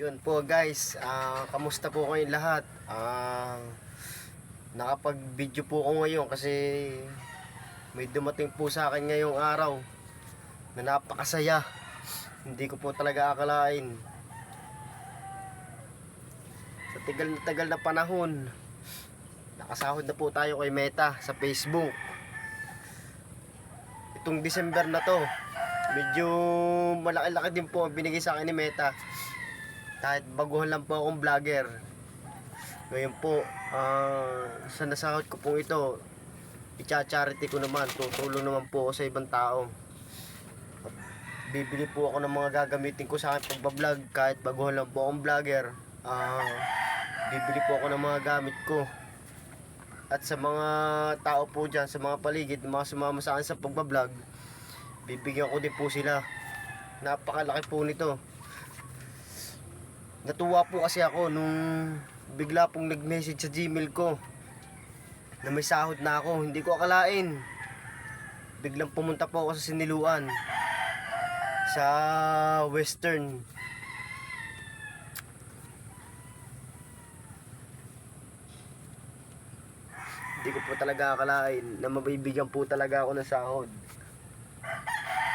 Yun po guys, kamusta po kayong lahat? Nakapag-video po ako ngayon kasi may dumating po sa akin ngayong araw na napakasaya. Hindi ko po talaga akalain. Sa tagal na panahon, nakasahod na po tayo kay Meta sa Facebook. Itong December na to, medyo malaki-laki din po ang binigay sa akin ni Meta. Kahit baguhan lang po akong vlogger. Ngayon po, sa nasahod ko po ito, i-charity ko naman, tutulong naman po ako sa ibang tao. Bibili po ako ng mga gagamitin ko sa akin pagbablog. Kahit baguhan lang po akong vlogger, bibili po ako ng mga gamit ko. At sa mga tao po dyan, sa mga paligid, mga sumama sa akin sa pagbablog, bibigyan ko din po sila. Napakalaki po nito. Natuwa po kasi ako nung bigla pong nag-message sa Gmail ko na may sahod na ako. Hindi ko akalain. Biglang pumunta po ako sa Siniluan, sa Western. Hindi ko po talaga akalain na mabibigyan po talaga ako ng sahod.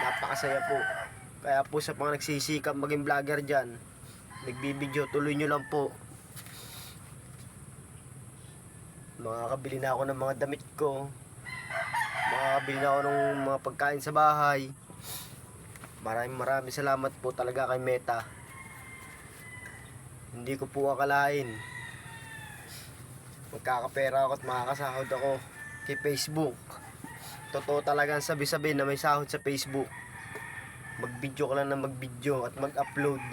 Napakasaya po. Kaya po sa mga nagsisikap maging vlogger dyan, nagbibideo, tuloy nyo lang po. Makakabili na ako ng mga damit ko, makakabili na ako ng mga pagkain sa bahay. Maraming salamat po talaga kay Meta. Hindi ko po akalain magkakapera ako at makakasahod ako kay Facebook. Totoo talagang sabi-sabi na may sahod sa Facebook. Mag-video ka lang na mag-video at mag-upload.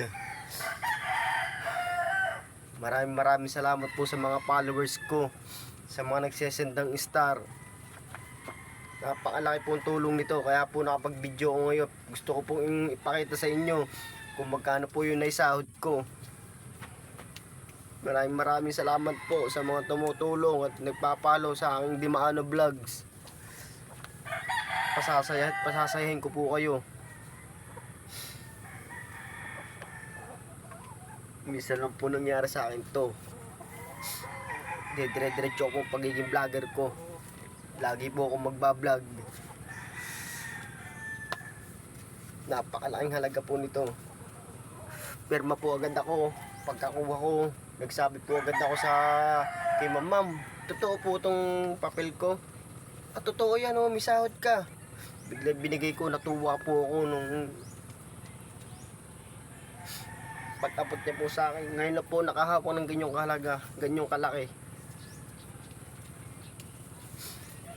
Maraming salamat po sa mga followers ko, sa mga nagsesend ng star. Napakalaki po ang tulong nito, kaya po nakapag-video ko ngayon. Gusto ko pong ipakita sa inyo kung magkano po yung naisahod ko. Maraming salamat po sa mga tumutulong at nagpapalo sa aking Dimaano Vlogs. Pasasayahin ko po kayo. Minsan lang po nangyari sa akin to. Dire-diretso ako pagiging vlogger ko. Lagi po ako magbablog. Napakalaking halaga po nito. Pirma po agad ako. Pagkakuha ko, nagsabi po agad ako sa kay ma'am, totoo po itong papel ko. At totoo yan, may sahod ka. Bigla binigay ko, natuwa po ako nung pag-abot niya po sa akin. Ngayon na po nakahapon ng ganyong kahalaga, ganyong kalaki.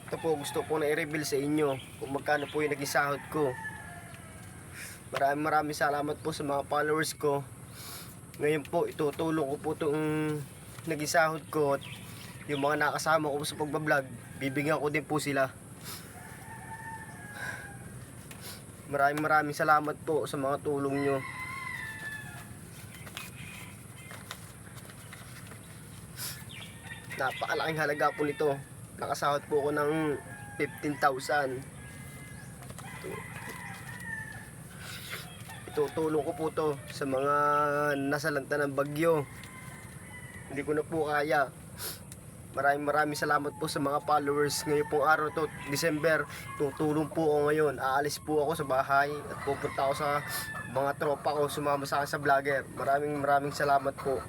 Ito po, gusto po na i-reveal sa inyo kung magkano po yung naging sahod ko. Maraming salamat po sa mga followers ko. Ngayon po, itutulong ko po itong naging sahod ko. At yung mga nakasama ko sa pagbablog, bibigyan ko din po sila. Maraming salamat po sa mga tulong nyo. Napakalaking halaga po nito. Nakasahod po ako ng 15,000. Itutulong ko po to sa mga nasalanta ng bagyo. Hindi ko na po kaya. Maraming salamat po sa mga followers. Ngayon pong araw to, December, tutulong po ako ngayon. Aalis po ako sa bahay at pupunta ako sa mga tropa ko, sumama sa akin sa vlogger. Maraming salamat po.